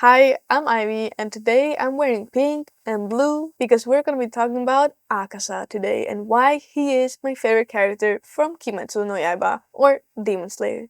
Hi, I'm Ivy, and today I'm wearing pink and blue because we're gonna be talking about AKAZA today and why he is my favorite character from Kimetsu no Yaiba, or Demon Slayer.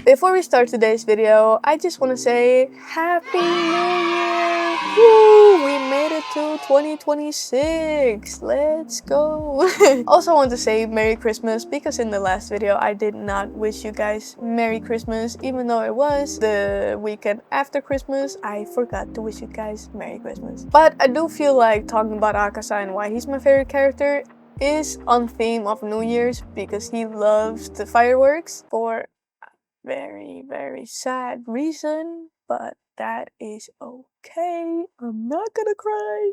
Before we start today's video, I just want to say Happy New Year! Woo! We made it to 2026! Let's go! Also want to say Merry Christmas because in the last video I did not wish you guys Merry Christmas, even though it was the weekend after Christmas. I forgot to wish you guys Merry Christmas. But I do feel like talking about AKAZA and why he's my favorite character is on theme of New Year's because he loves the fireworks for very sad reason, but that is okay. I'm not gonna cry.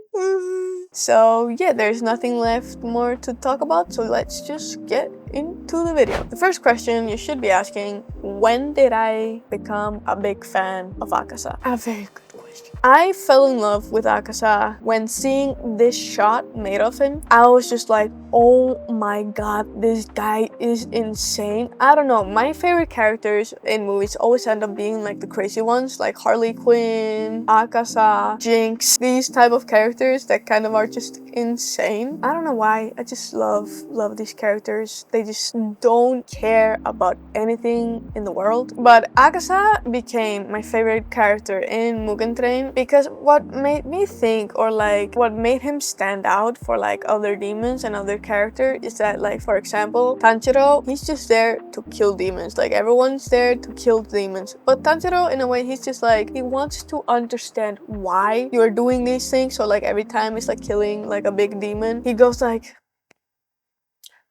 So yeah, there's nothing left more to talk about, so let's just get into the video. The first question you should be asking, when did I become a big fan of AKAZA? A very good question. I fell in love with AKAZA when seeing this shot made of him. I was just like, oh my god, this guy is insane. I don't know, my favorite characters in movies always end up being like the crazy ones, like Harley Quinn, AKAZA, Jinx, these type of characters that kind of are just insane. I don't know why, I just love these characters. They just don't care about anything in the world. But AKAZA became my favorite character in Mugen Train because what made me think, or like what made him stand out for like other demons and other character is that, like, for example, Tanjiro, he's just there to kill demons. Like, everyone's there to kill demons, but Tanjiro, in a way, he's just like, he wants to understand why you're doing these things. So like every time he's like killing like a big demon, he goes like,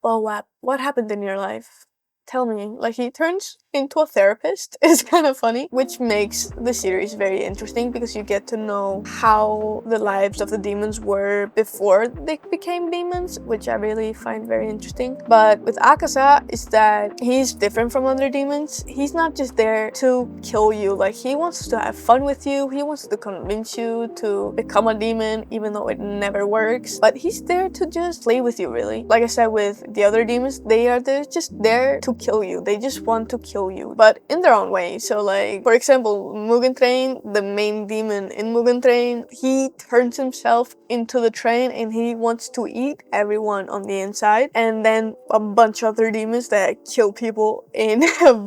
well, what happened in your life? Tell me. Like, he turns into a therapist. It's kind of funny, which makes the series very interesting because you get to know how the lives of the demons were before they became demons, which I really find very interesting. But with AKAZA is that he's different from other demons. He's not just there to kill you. Like, he wants to have fun with you. He wants to convince you to become a demon, even though it never works. But he's there to just play with you, really. Like I said, with the other demons, they're just there to kill you. They just want to kill you, but in their own way. So like, for example, Mugen Train, the main demon in Mugen Train, he turns himself into the train and he wants to eat everyone on the inside. And then a bunch of other demons that kill people in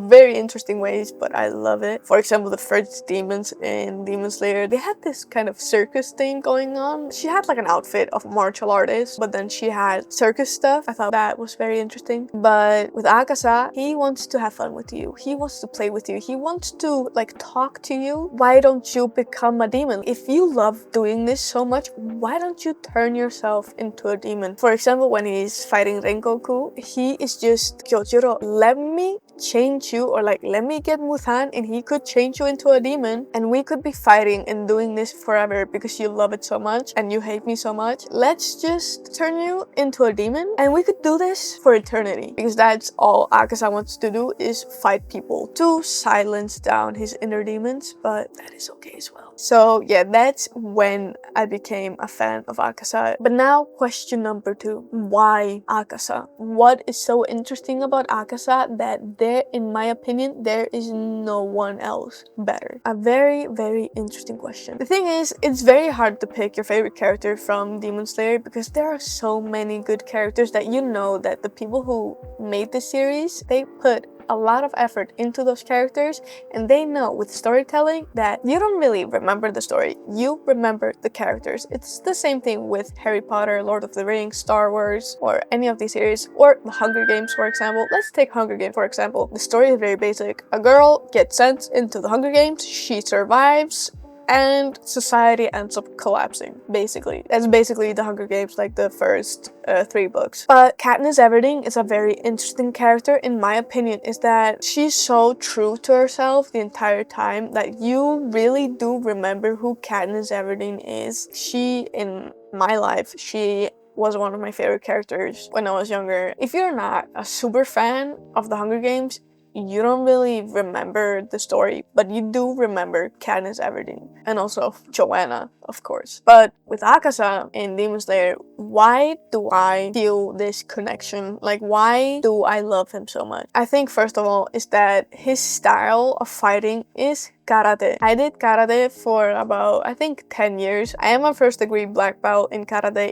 very interesting ways, but I love it. For example, the first demons in Demon Slayer, they had this kind of circus thing going on. She had like an outfit of martial artist, but then she had circus stuff. I thought that was very interesting. But with AKAZA, he wants to have fun with you. He wants to play with you. He wants to like talk to you. Why don't you become a demon? If you love doing this so much, why don't you turn yourself into a demon? For example, when he's fighting Rengoku, he is just, Kyojuro, let me change you, or like, let me get Muthan and he could change you into a demon and we could be fighting and doing this forever because you love it so much and you hate me so much. Let's just turn you into a demon and we could do this for eternity, because that's all AKAZA wants to do, is fight people to silence down his inner demons, but that is okay as well. So yeah, that's when I became a fan of AKAZA. But now, question number 2. Why AKAZA? What is so interesting about AKAZA that there, in my opinion, there is no one else better? A very interesting question. The thing is, it's very hard to pick your favorite character from Demon Slayer because there are so many good characters that you know that the people who made this series, they put a lot of effort into those characters, and they know with storytelling that you don't really remember the story, you remember the characters. It's the same thing with Harry Potter, Lord of the Rings, Star Wars, or any of these series, or the Hunger Games, for example. Let's take Hunger Games, for example. The story is very basic. A girl gets sent into the Hunger Games, she survives, and society ends up collapsing, basically. That's basically the Hunger Games, like the first 3 books. But Katniss Everdeen is a very interesting character, in my opinion, is that she's so true to herself the entire time that you really do remember who Katniss Everdeen is. She, in my life, she was one of my favorite characters when I was younger. If you're not a super fan of the Hunger Games, you don't really remember the story, but you do remember Katniss Everdeen and also Joanna, of course. But with AKAZA in Demon Slayer, why do I feel this connection? Like, why do I love him so much? I think first of all is that his style of fighting is karate. I did karate for about, I think, 10 years. I am a first degree black belt in karate.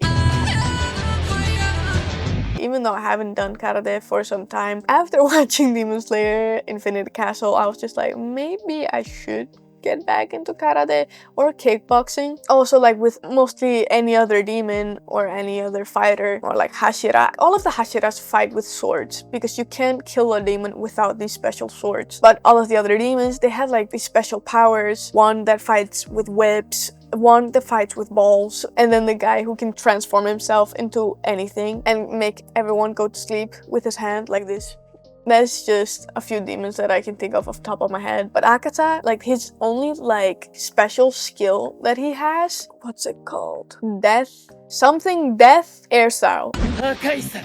Even though I haven't done karate for some time, after watching Demon Slayer Infinity Castle, I was just like, maybe I should get back into karate or kickboxing. Also, like with mostly any other demon or any other fighter, or like Hashira. All of the Hashiras fight with swords because you can't kill a demon without these special swords. But all of the other demons, they have like these special powers. One that fights with whips, one that fights with balls, and then the guy who can transform himself into anything and make everyone go to sleep with his hand like this. That's just a few demons that I can think of off the top of my head. But AKAZA, like his only like special skill that he has, what's it called? Death? Something death air style. AKAZA.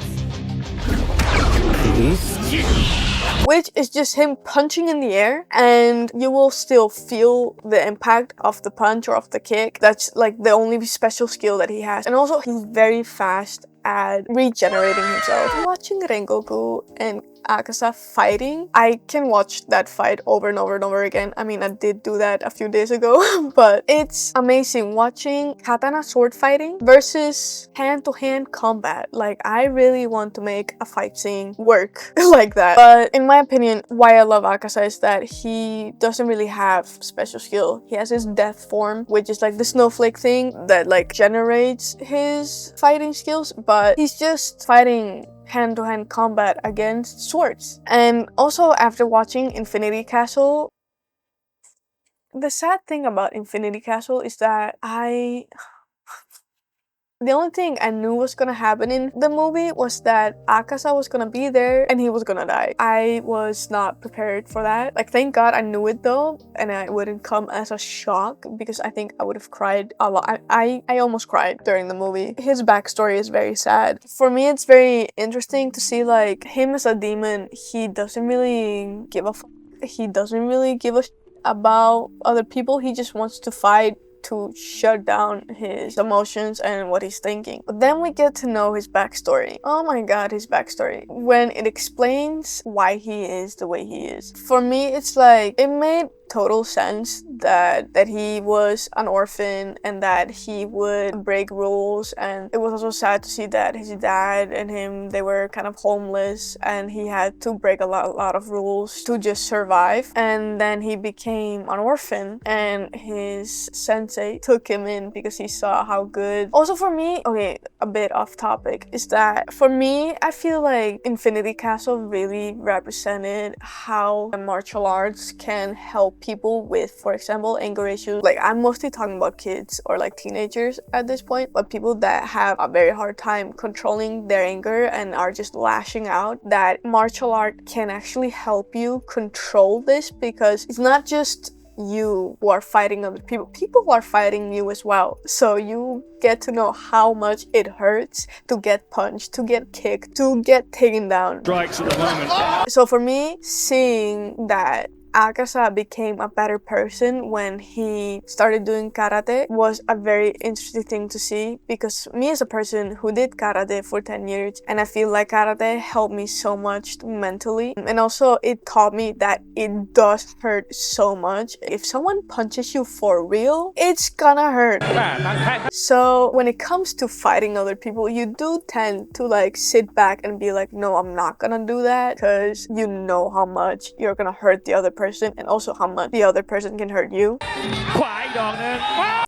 Which is just him punching in the air and you will still feel the impact of the punch or of the kick. That's like the only special skill that he has. And also he's very fast at regenerating himself. Watching Rengoku and AKAZA fighting, I can watch that fight over and over and over again. I mean, I did do that a few days ago, but it's amazing watching katana sword fighting versus hand-to-hand combat. Like, I really want to make a fight scene work like that. But in my opinion, why I love AKAZA is that he doesn't really have special skill. He has his death form, which is like the snowflake thing that like generates his fighting skills, but he's just fighting hand-to-hand combat against swords. And also after watching Infinity Castle, the sad thing about Infinity Castle is that the only thing I knew was gonna happen in the movie was that AKAZA was gonna be there and he was gonna die. I was not prepared for that. Like, thank God I knew it though, and it wouldn't come as a shock because I think I would have cried a lot. I almost cried during the movie. His backstory is very sad. For me, it's very interesting to see like him as a demon. He doesn't really give a he doesn't really give a about other people. He just wants to fight to shut down his emotions and what he's thinking. But then we get to know his backstory. Oh my god, his backstory. When it explains why he is the way he is. For me, it's like, it made total sense that he was an orphan and that he would break rules, and it was also sad to see that his dad and him, they were kind of homeless and he had to break a lot of rules to just survive. And then he became an orphan and his sensei took him in because he saw how good. Also for me, okay, a bit off topic, is that for me, I feel like Infinity Castle really represented how martial arts can help people with, for example, anger issues. Like, I'm mostly talking about kids or like teenagers at this point, but people that have a very hard time controlling their anger and are just lashing out, that martial art can actually help you control this, because it's not just you who are fighting other people. People are fighting you as well. So you get to know how much it hurts to get punched, to get kicked, to get taken down. Strikes at the moment. So for me, seeing that AKAZA became a better person when he started doing karate was a very interesting thing to see, because me as a person who did karate for 10 years, and I feel like karate helped me so much mentally, and also it taught me that it does hurt so much. If someone punches you for real, it's gonna hurt. So when it comes to fighting other people, you do tend to like sit back and be like, no, I'm not gonna do that, because you know how much you're gonna hurt the other person and also how much the other person can hurt you.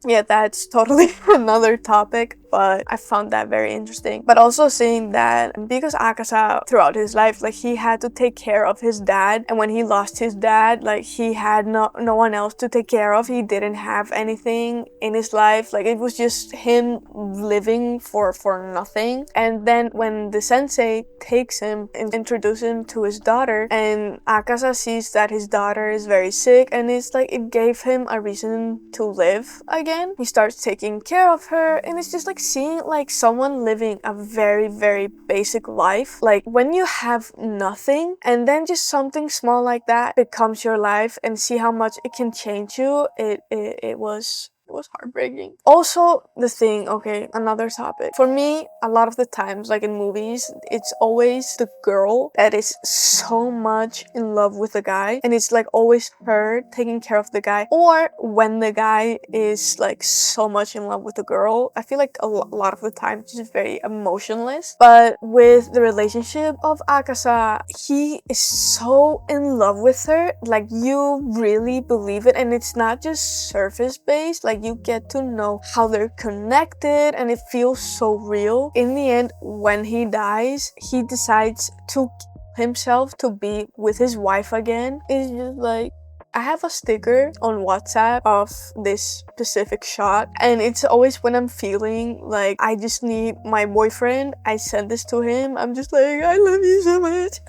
Yeah, that's totally another topic, but I found that very interesting. But also seeing that because AKAZA throughout his life, like, he had to take care of his dad, and when he lost his dad, like, he had no one else to take care of. He didn't have anything in his life. Like, it was just him living for nothing. And then when the sensei takes him and introduces him to his daughter, and AKAZA sees that his daughter is very sick, and it's like it gave him a reason to live again. He starts taking care of her, and it's just like seeing like someone living a very, very basic life, like when you have nothing and then just something small like that becomes your life, and see how much it can change you. It was heartbreaking. Also, the thing, okay, another topic. For me, a lot of the times, like in movies, it's always the girl that is so much in love with the guy, and it's like always her taking care of the guy. Or when the guy is like so much in love with the girl, I feel like a lot of the time it's just very emotionless. But with the relationship of AKAZA, he is so in love with her, like you really believe it, and it's not just surface based. Like you get to know how they're connected, and it feels so real. In the end, when he dies, he decides to kill himself to be with his wife again. It's just like, I have a sticker on WhatsApp of this specific shot, and it's always when I'm feeling like I just need my boyfriend, I send this to him. I'm just like, I love you so much.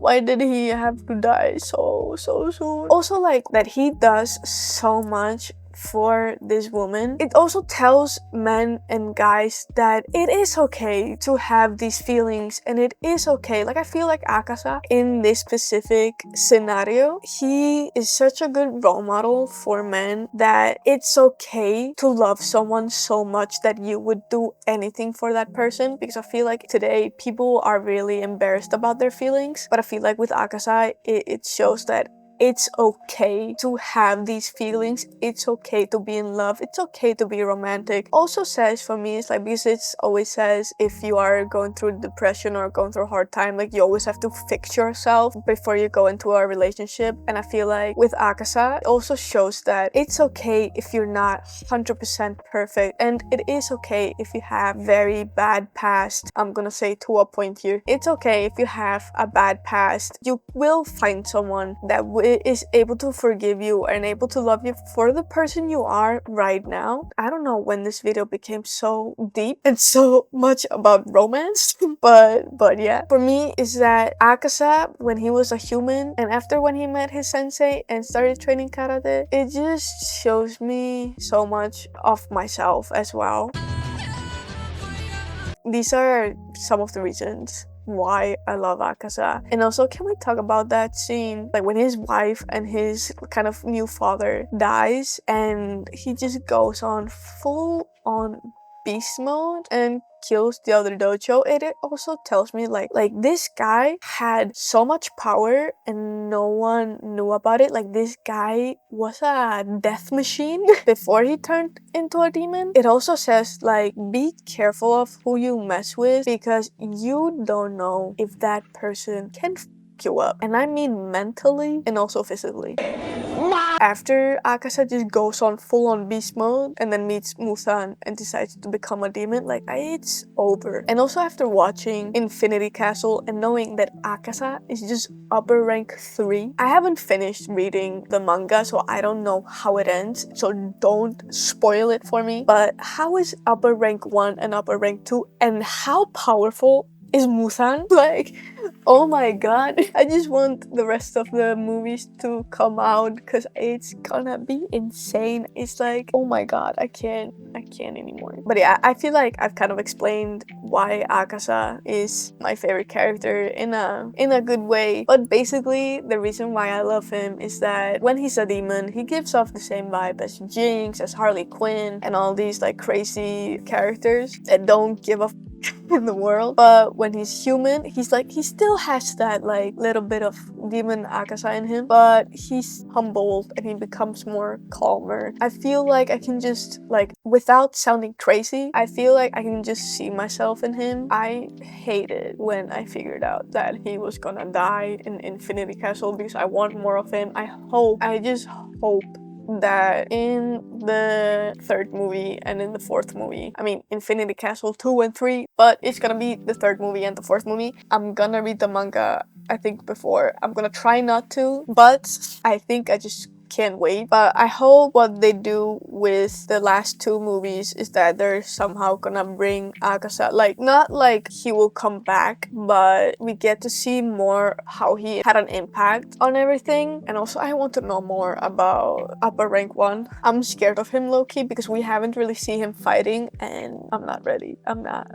Why did he have to die so soon? Also, like that he does so much for this woman. It also tells men and guys that it is okay to have these feelings, and it is okay. Like I feel like AKAZA in this specific scenario, he is such a good role model for men, that it's okay to love someone so much that you would do anything for that person. Because I feel like today people are really embarrassed about their feelings, but I feel like with AKAZA it shows that it's okay to have these feelings. It's okay to be in love. It's okay to be romantic. Also says for me, it's like, because it always says if you are going through depression or going through a hard time, like you always have to fix yourself before you go into a relationship. And I feel like with AKAZA, it also shows that it's okay if you're not 100% perfect, and it is okay if you have very bad past. I'm gonna say to a point here. It's okay if you have a bad past. You will find someone that is able to forgive you and able to love you for the person you are right now. I don't know when this video became so deep and so much about romance, but yeah. For me, is that AKAZA, when he was a human, and after when he met his sensei and started training karate, it just shows me so much of myself as well. These are some of the reasons why I love AKAZA. And also, can we talk about that scene, like when his wife and his kind of new father dies, and he just goes on full on beast mode and kills the other dojo. It also tells me like this guy had so much power and no one knew about it. Like this guy was a death machine before he turned into a demon. It also says like, be careful of who you mess with, because you don't know if that person can f you up. And I mean mentally and also physically. After AKAZA just goes on full-on beast mode and then meets Muzan and decides to become a demon, like it's over. And also after watching Infinity Castle and knowing that AKAZA is just upper rank 3, I haven't finished reading the manga, so I don't know how it ends, so don't spoil it for me. But how is upper rank 1 and upper rank 2, and how powerful is Muzan? Like, oh my god, I just want the rest of the movies to come out, because it's gonna be insane. It's like, oh my god, I can't anymore. But yeah, I feel like I've kind of explained why AKAZA is my favorite character in a good way. But basically, the reason why I love him is that when he's a demon, he gives off the same vibe as Jinx, as Harley Quinn, and all these like crazy characters that don't give a in the world. But when he's human, he's like, he still has that like little bit of demon AKAZA in him, but he's humbled and he becomes more calmer. I feel like I can just, like, without sounding crazy, I feel like I can just see myself in him. I hated when I figured out that he was gonna die in Infinity Castle, because I want more of him. I just hope that in the third movie and in the fourth movie, I mean Infinity Castle 2 and 3, but it's gonna be the third movie and the fourth movie, I'm gonna read the manga, I think, before. I'm gonna try not to, but I think I just can't wait. But I hope what they do with the last two movies is that they're somehow gonna bring AKAZA, like, not like he will come back, but we get to see more how he had an impact on everything. And also I want to know more about Upper Rank 1. I'm scared of him low-key because we haven't really seen him fighting, and I'm not ready. I'm not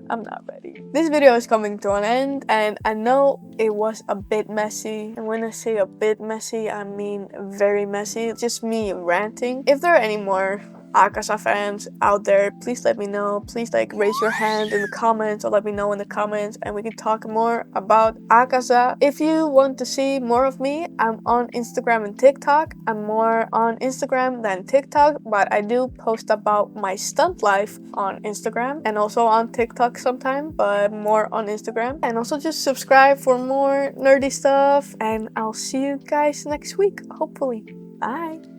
ready. This video is coming to an end, and I know it was a bit messy. And when I say a bit messy, I mean very messy. It's just me ranting. If there are any more AKAZA fans out there, please let me know. Please like raise your hand in the comments or let me know in the comments and we can talk more about AKAZA. If you want to see more of me, I'm on Instagram and TikTok. I'm more on Instagram than TikTok, but I do post about my stunt life on Instagram and also on TikTok sometime, but more on Instagram. And also just subscribe for more nerdy stuff, and I'll see you guys next week, hopefully. Bye!